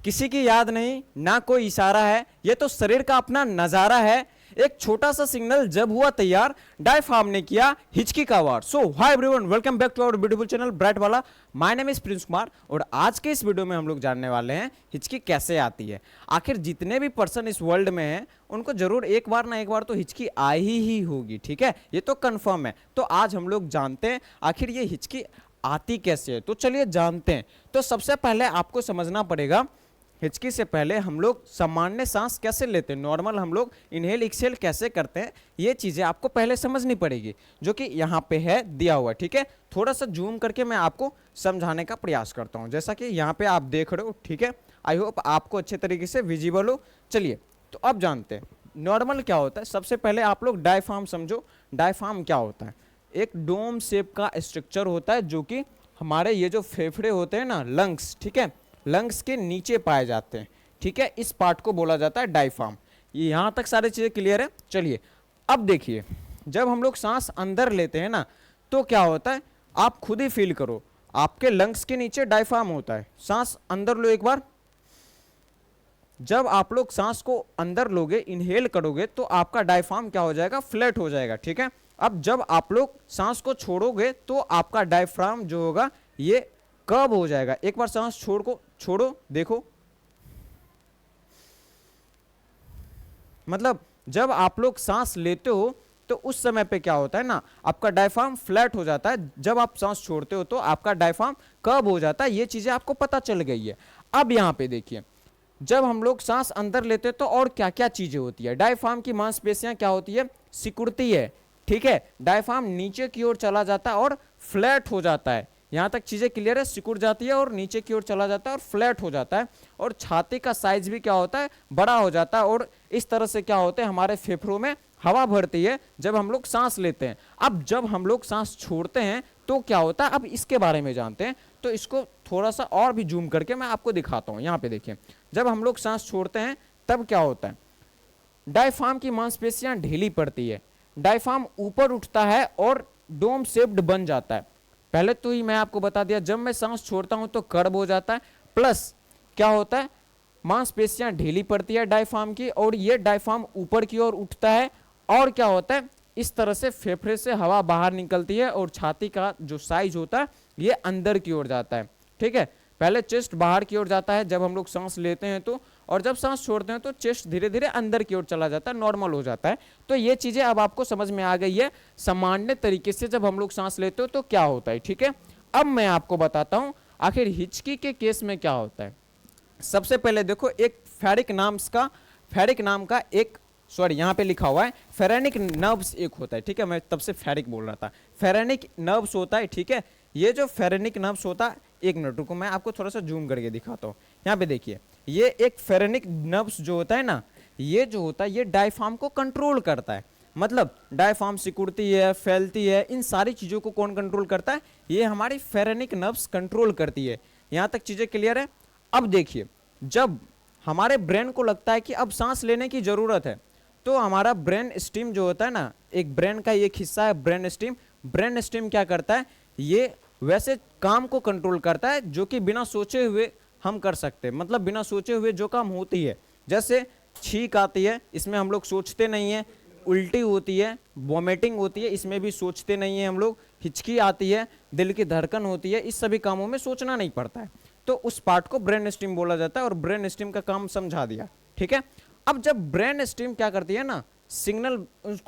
किसी की याद नहीं, ना कोई इशारा है, ये तो शरीर का अपना नजारा है। एक छोटा सा सिग्नल जब हुआ तैयार, डायफ्राम ने किया हिचकी का वार। So hi everyone, welcome back to our beautiful channel bright वाला। My name is Prince Kumar और आज के इस वीडियो में हम लोग जानने वाले हैं हिचकी कैसे आती है। आखिर जितने भी पर्सन इस वर्ल्ड में हैं उनको जरूर एक बार ना एक बार तो हिचकी आई ही होगी, ठीक है, ये तो कंफर्म है। तो आज हम लोग जानते हैं आखिर ये हिचकी आती कैसे है, तो चलिए जानते हैं। तो सबसे पहले आपको समझना पड़ेगा हिचकी से पहले हम लोग सामान्य सांस कैसे लेते हैं, नॉर्मल हम लोग इनहेल एक्सहेल कैसे करते हैं, ये चीज़ें आपको पहले समझनी पड़ेगी, जो कि यहाँ पे है दिया हुआ है, ठीक है। थोड़ा सा जूम करके मैं आपको समझाने का प्रयास करता हूँ, जैसा कि यहाँ पे आप देख रहे हो, ठीक है। आई होप आपको अच्छे तरीके से विजिबल हो। चलिए तो अब जानते हैं नॉर्मल क्या होता है। सबसे पहले आप लोग डायफ्राम समझो। डायफ्राम क्या होता है? एक डोम शेप का स्ट्रक्चर होता है जो कि हमारे ये जो फेफड़े होते हैं ना, लंग्स, ठीक है, लंग्स के नीचे पाए जाते हैं, ठीक है। इस पार्ट को बोला जाता है डायफ्राम। ये यहाँ तक सारी चीज़ें क्लियर है। चलिए अब देखिए, जब हम लोग सांस अंदर लेते हैं ना तो क्या होता है, आप खुद ही फील करो, आपके लंग्स के नीचे डायफ्राम होता है। सांस अंदर लो एक बार। जब आप लोग सांस को अंदर लोगे, इनहेल करोगे, तो आपका डायफ्राम क्या हो जाएगा, फ्लैट हो जाएगा, ठीक है। अब जब आप लोग सांस को छोड़ोगे तो आपका डायफ्राम जो होगा ये कर्व हो जाएगा। एक बार सांस छोड़ो, देखो, मतलब जब आप लोग सांस लेते हो तो उस समय पे क्या होता है ना, आपका डायफ्राम फ्लैट हो जाता है। जब आप सांस छोड़ते हो तो आपका डायफ्राम कर्व हो जाता है। ये चीजें आपको पता चल गई है। अब यहाँ पे देखिए, जब हम लोग सांस अंदर लेते हैं तो और क्या क्या चीजें होती है। डायफ्राम की मांसपेशियां क्या होती है, सिकुड़ती है, ठीक है। डायफ्राम नीचे की ओर चला जाता है और फ्लैट हो जाता है। यहाँ तक चीजें क्लियर है, सिकुड़ जाती है और नीचे की ओर चला जाता है और फ्लैट हो जाता है। और छाती का साइज भी क्या होता है, बड़ा हो जाता है। और इस तरह से क्या होता है, हमारे फेफड़ों में हवा भरती है जब हम लोग सांस लेते हैं। अब जब हम लोग सांस छोड़ते हैं तो क्या होता है, अब इसके बारे में जानते हैं। तो इसको थोड़ा सा और भी जूम करके मैं आपको दिखाता हूँ। यहाँ पे देखिए, जब हम लोग सांस छोड़ते हैं तब क्या होता है, डायफ्राम की मांसपेशियां ढीली पड़ती है, डायफ्राम ऊपर उठता है और डोम शेप्ड बन जाता है। पहले तो ही मैं आपको बता दिया, जब मैं सांस छोड़ता हूं तो कर्व हो जाता है, प्लस क्या होता है, मांसपेशियां ढीली पड़ती है डायफ्राम की और ये डायफ्राम ऊपर की ओर उठता है। और क्या होता है, इस तरह से फेफड़े से हवा बाहर निकलती है और छाती का जो साइज होता है ये अंदर की ओर जाता है, ठीक है। पहले चेस्ट बाहर की ओर जाता है जब हम लोग सांस लेते हैं तो, और जब सांस छोड़ते हैं तो चेस्ट धीरे धीरे अंदर की ओर चला जाता है, नॉर्मल हो जाता है। तो ये चीजें अब आपको समझ में आ गई है सामान्य तरीके से जब हम लोग सांस लेते हो तो क्या होता है, ठीक है। अब मैं आपको बताता हूं आखिर हिचकी के केस में क्या होता है। सबसे पहले देखो, एक फेरिक नाम का एक, सॉरी यहाँ पे लिखा हुआ है फेरेनिक नर्व्स एक होता है, ठीक है। मैं तब से फेरिक बोल रहा था, फेरेनिक नर्व्स होता है, ठीक है। ये जो फेरेनिक नर्व्स होता है, एक मिनट रुको, मैं आपको थोड़ा सा जूम करके दिखाता हूँ। यहाँ पे देखिए, ये एक फेरेनिक नर्व्स जो होता है ना, ये जो होता है ये डायफ्राम को कंट्रोल करता है। मतलब डायफ्राम सिकुड़ती है, फैलती है, इन सारी चीज़ों को कौन कंट्रोल करता है, ये हमारी फेरेनिक नर्व्स कंट्रोल करती है। यहाँ तक चीज़ें क्लियर है। अब देखिए, जब हमारे ब्रेन को लगता है कि अब सांस लेने की ज़रूरत है तो हमारा ब्रेन स्टीम जो होता है ना, एक ब्रेन का एक हिस्सा है ब्रेन स्टीम। ब्रेन स्टीम क्या करता है, ये वैसे काम को कंट्रोल करता है जो कि बिना सोचे हुए हम कर सकते हैं। मतलब बिना सोचे हुए जो काम होती है, जैसे छींक आती है, इसमें हम लोग सोचते नहीं है। उल्टी होती है, वॉमिटिंग होती है, इसमें भी सोचते नहीं है हम लोग। हिचकी आती है, दिल की धड़कन होती है, इस सभी कामों में सोचना नहीं पड़ता है। तो उस पार्ट को ब्रेन स्टीम बोला जाता है और ब्रेन स्टीम का काम समझा दिया, ठीक है। अब जब ब्रेन स्टीम क्या करती है ना, सिग्नल,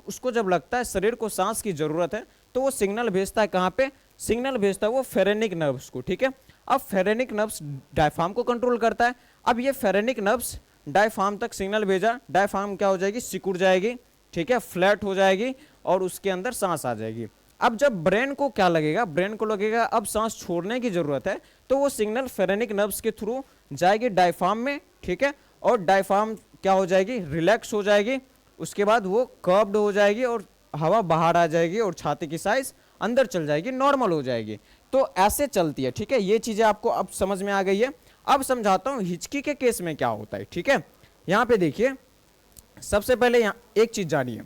उसको जब लगता है शरीर को सांस की जरूरत है तो वो सिग्नल भेजता है, कहाँ पे सिग्नल भेजता है, वो फेरेनिक नर्व्स को, ठीक है। अब फेरेनिक नर्व्स डायफ्राम को कंट्रोल करता है। अब ये फेरेनिक नर्व्स डायफ्राम तक सिग्नल भेजा, डायफ्राम क्या हो जाएगी, सिकुड़ जाएगी, ठीक है, फ्लैट हो जाएगी और उसके अंदर सांस आ जाएगी। अब जब ब्रेन को क्या लगेगा, ब्रेन को लगेगा अब सांस छोड़ने की जरूरत है, तो वो सिग्नल फेरेनिक नर्व्स के थ्रू जाएगी डायफ्राम में, ठीक है। और डायफ्राम क्या हो जाएगी, रिलैक्स हो जाएगी, उसके बाद वो कर्व्ड हो जाएगी और हवा बाहर आ जाएगी और छाती की साइज अंदर चल जाएगी, नॉर्मल हो जाएगी। तो ऐसे चलती है, ठीक है। ये चीजें आपको अब समझ में आ गई है। अब समझाता हूं हिचकी के केस में क्या होता है, ठीक है। यहाँ पे देखिए, सबसे पहले यहाँ एक चीज जानिए,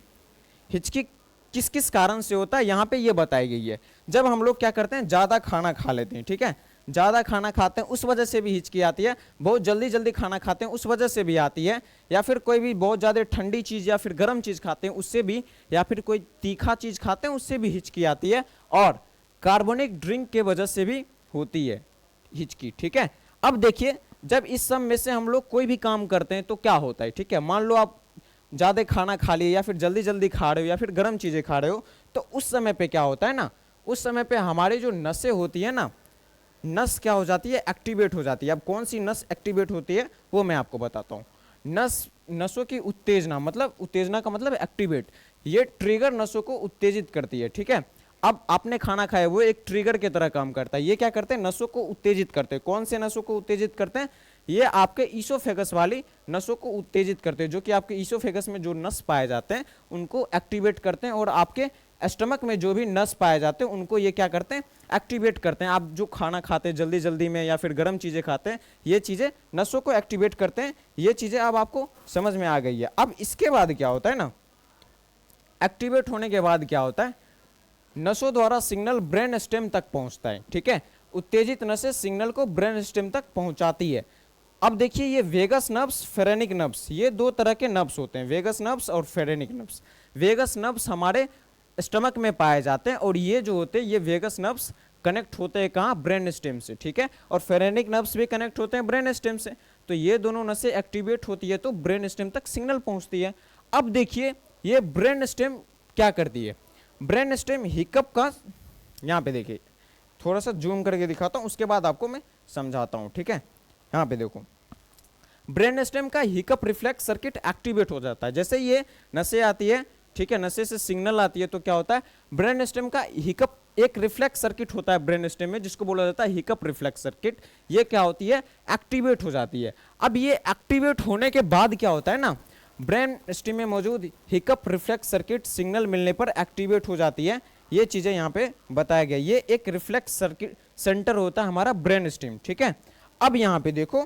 हिचकी किस किस कारण से होता है, यहाँ पे ये बताई गई है। जब हम लोग क्या करते हैं, ज्यादा खाना खा लेते हैं, ठीक है, ज़्यादा खाना खाते हैं उस वजह से भी हिचकी आती है, बहुत जल्दी जल्दी खाना खाते हैं उस वजह से भी आती है, या फिर कोई भी बहुत ज़्यादा ठंडी चीज़ या फिर गर्म चीज़ खाते हैं उससे भी, या फिर कोई तीखा चीज़ खाते हैं उससे भी हिचकी आती है, और कार्बोनिक ड्रिंक के वजह से भी होती है हिचकी। ठीक है, अब देखिए जब इस सब में से हम लोग कोई भी काम करते हैं तो क्या होता है। ठीक है, मान लो आप ज़्यादा खाना खा लिए या फिर जल्दी जल्दी खा रहे हो या फिर गर्म चीज़ें खा रहे हो, तो उस समय पे क्या होता है ना, उस समय पे हमारी जो नसें होती है ना, नस क्या हो जाती है, एक्टिवेट हो जाती है। अब कौन सी नस एक्टिवेट होती है वो मैं आपको बताता हूँ। नसों की उत्तेजना, मतलब उत्तेजना का मतलब एक्टिवेट, ये ट्रिगर नसों को उत्तेजित करती है। ठीक है, अब आपने खाना खाया वो एक ट्रिगर की तरह काम करता है, ये क्या करते हैं, नसों को उत्तेजित करते हैं। कौन से नसों को उत्तेजित करते हैं, ये आपके ईसोफेगस वाली नसों को उत्तेजित करते हैं, जो कि आपके ईसोफेगस में जो नस पाए जाते हैं उनको एक्टिवेट करते हैं, और आपके स्टमक में जो भी नस पाए जाते हैं उनको ये क्या करते हैं, एक्टिवेट करते हैं। आप जो खाना खाते हैं जल्दी जल्दी में या फिर गर्म चीज़ें खाते हैं, ये चीज़ें नसों को एक्टिवेट करते हैं। ये चीज़ें अब आपको समझ में आ गई है। अब इसके बाद क्या होता है ना, एक्टिवेट होने के बाद क्या होता है, नसों द्वारा सिग्नल ब्रेन स्टेम तक पहुंचता है। ठीक है, उत्तेजित नसें सिग्नल को ब्रेन स्टेम तक पहुंचाती है। अब देखिए ये वेगस नर्व्स, फेरेनिक नर्व्स, ये दो तरह के नर्व्स होते हैं, वेगस नर्व्स और फेरेनिक नर्व्स। वेगस नर्व्स हमारे स्टमक में पाए जाते हैं, और ये जो होते हैं ये वेगस नर्व्स कनेक्ट होते हैं कहाँ, ब्रेन स्टेम से। ठीक है, और फेरेनिक नर्व्स भी कनेक्ट होते हैं ब्रेन स्टेम से। तो ये दोनों नसें एक्टिवेट होती है तो ब्रेन स्टेम तक सिग्नल पहुंचती है। अब देखिए ये ब्रेन स्टेम क्या करती है, ब्रेन स्टेम हिकअप का, यहाँ पे देखिए थोड़ा सा जूम करके दिखाता हूँ उसके बाद आपको मैं समझाता हूँ। ठीक है, यहाँ पे देखो ब्रेन स्टेम का हिकअप रिफ्लेक्स सर्किट एक्टिवेट हो जाता है। जैसे ये नसें आती है, ठीक है, नशे से सिग्नल आती है तो क्या होता है, ब्रेन स्टेम का हिकअप, एक रिफ्लेक्स सर्किट होता है ब्रेन स्टेम में जिसको बोला जाता है हिकअप रिफ्लेक्स सर्किट, ये क्या होती है, एक्टिवेट हो जाती है। अब ये एक्टिवेट होने के बाद क्या होता है ना, ब्रेन स्टेम में मौजूद हिकअप रिफ्लेक्स सर्किट सिग्नल मिलने पर एक्टिवेट हो जाती है। ये चीज़ें यहाँ पे बताया गया, ये एक रिफ्लेक्स सर्किट सेंटर होता है हमारा ब्रेन स्टेम। ठीक है, अब यहाँ पे देखो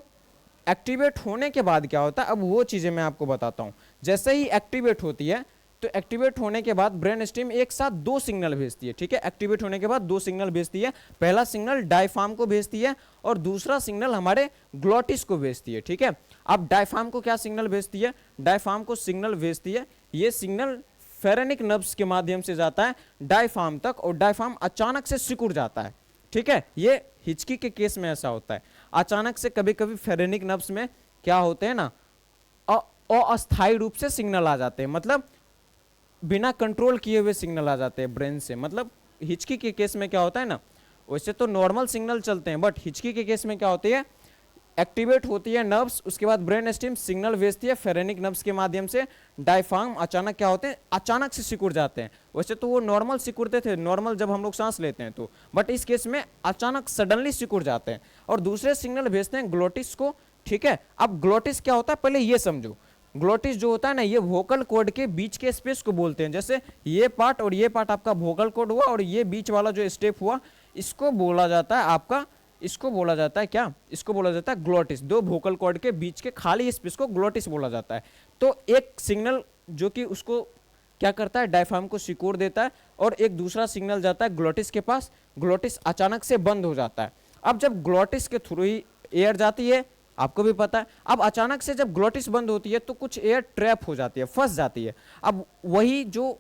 एक्टिवेट होने के बाद क्या होता है, अब वो चीज़ें मैं आपको बताता हूँ। जैसे ही एक्टिवेट होती है तो एक्टिवेट होने के बाद ब्रेन स्टेम एक साथ दो सिग्नल भेजती है। ठीक है, एक्टिवेट होने के बाद दो सिग्नल भेजती है, पहला सिग्नल डायफ्राम को भेजती है और दूसरा सिग्नल हमारे ग्लोटिस को भेजती है। ठीक है, अब डायफ्राम को क्या सिग्नल भेजती है, डायफ्राम को सिग्नल भेजती है, ये सिग्नल फेरेनिक नर्व्स के माध्यम से जाता है डायफ्राम तक, और डायफ्राम अचानक से सिकुड़ जाता है। ठीक है, ये हिचकी के केस में ऐसा होता है, अचानक से कभी कभी फेरेनिक नर्व्स में क्या होते हैं ना, अस्थायी रूप से सिग्नल आ जाते हैं, मतलब बिना कंट्रोल किए हुए सिग्नल आ जाते हैं ब्रेन से। मतलब हिचकी के केस में क्या होता है ना, वैसे तो नॉर्मल सिग्नल चलते हैं, बट हिचकी के केस में क्या होती है, एक्टिवेट होती है नर्व्स, उसके बाद ब्रेन स्टेम सिग्नल भेजती है फेरेनिक नर्व्स के माध्यम से, डायफ्राम अचानक क्या होते हैं, अचानक से सिकुड़ जाते हैं। वैसे तो वो नॉर्मल सिकुड़ते थे, नॉर्मल जब हम लोग सांस लेते हैं तो, बट इस केस में अचानक सडनली सिकुड़ जाते हैं, और दूसरे सिग्नल भेजते हैं ग्लोटिस को। ठीक है, अब ग्लोटिस क्या होता है पहले ये समझो, ग्लोटिस जो होता है ना, ये वोकल कॉर्ड के बीच के स्पेस को बोलते हैं। जैसे ये पार्ट और ये पार्ट आपका वोकल कॉर्ड हुआ, और ये बीच वाला जो स्टेप हुआ इसको बोला जाता है आपका, इसको बोला जाता है क्या, इसको बोला जाता है ग्लोटिस। दो वोकल कॉर्ड के बीच के खाली स्पेस को ग्लोटिस बोला जाता है। तो एक सिग्नल जो कि उसको क्या करता है, डायफ्राम को सिकोड़ देता है, और एक दूसरा सिग्नल जाता है ग्लोटिस के पास, ग्लोटिस अचानक से बंद हो जाता है। अब जब ग्लोटिस के थ्रू ही एयर जाती है, आपको भी पता है, अब अचानक से जब ग्लोटिस बंद होती है तो कुछ एयर ट्रैप हो जाती है, फंस जाती है। अब वही जो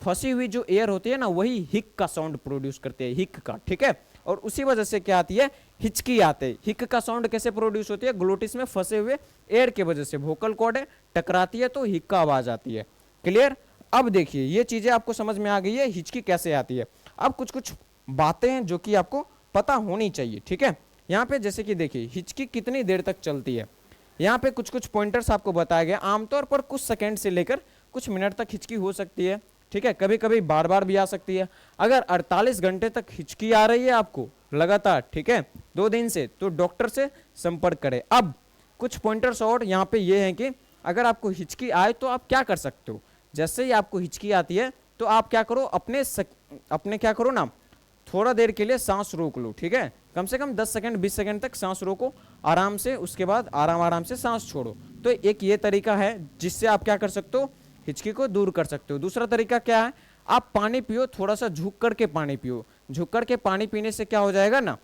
फंसी हुई जो एयर होती है ना, वही हिक का साउंड प्रोड्यूस करती है, हिक का। ठीक है, और उसी वजह से क्या आती है, हिचकी आते है। हिक का साउंड कैसे प्रोड्यूस होती है, ग्लोटिस में फंसे हुए एयर के वजह से, वोकल कॉर्ड है टकराती है तो हिक का आवाज आती है। क्लियर, अब देखिए ये चीजें आपको समझ में आ गई है हिचकी कैसे आती है। अब कुछ कुछ बातें हैं जो कि आपको पता होनी चाहिए। ठीक है, यहाँ पे जैसे कि देखिए हिचकी कितनी देर तक चलती है, यहाँ पे कुछ कुछ पॉइंटर्स आपको बताया गया। आमतौर पर कुछ सेकंड से लेकर कुछ मिनट तक हिचकी हो सकती है। ठीक है, कभी कभी बार बार भी आ सकती है। अगर 48 घंटे तक हिचकी आ रही है आपको लगातार, ठीक है, 2 दिन से, तो डॉक्टर से संपर्क करें। अब कुछ पॉइंटर्स और यहाँ पे ये हैं कि अगर आपको हिचकी आए तो आप क्या कर सकते हो। जैसे ही आपको हिचकी आती है तो आप क्या करो, अपने क्या करो ना, थोड़ा देर के लिए सांस रोक लो। ठीक है, कम से कम 10 सेकंड 20 सेकंड तक सांस रोको आराम से, उसके बाद आराम आराम से सांस छोड़ो। तो एक ये तरीका है जिससे आप क्या कर सकते हो, हिचकी को दूर कर सकते हो। दूसरा तरीका क्या है, आप पानी पियो, थोड़ा सा झुक करके पानी पियो। झुक करके पानी पीने से क्या हो जाएगा ना,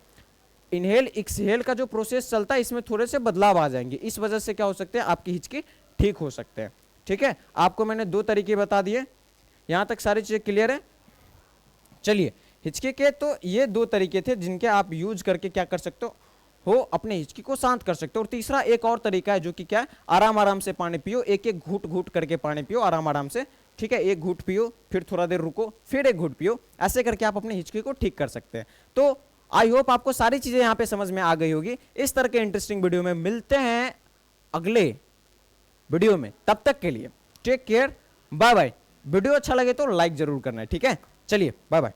इनहेल एक्सहेल का जो प्रोसेस चलता है इसमें थोड़े से बदलाव आ जाएंगे, इस वजह से क्या हो सकते हैं, आपकी हिचकी ठीक हो सकते हैं। ठीक है, आपको मैंने 2 तरीके बता दिए, यहां तक सारी चीजें क्लियर है। चलिए, हिचकी के तो ये 2 तरीके थे जिनके आप यूज करके क्या कर सकते हो अपने हिचकी को शांत कर सकते हो। और तीसरा एक और तरीका है जो कि क्या है, आराम आराम से पानी पियो, एक एक घूट घूट करके पानी पियो आराम आराम से। ठीक है, एक घूट पियो, फिर थोड़ा देर रुको, फिर एक घूट पियो, ऐसे करके आप अपनी हिचकी को ठीक कर सकते हैं। तो आई होप आपको सारी चीजें यहां पे समझ में आ गई होगी। इस तरह के इंटरेस्टिंग वीडियो में मिलते हैं अगले वीडियो में, तब तक के लिए take care, bye bye. Video अच्छा लगे तो लाइक जरूर करना है। ठीक है, चलिए बाय बाय।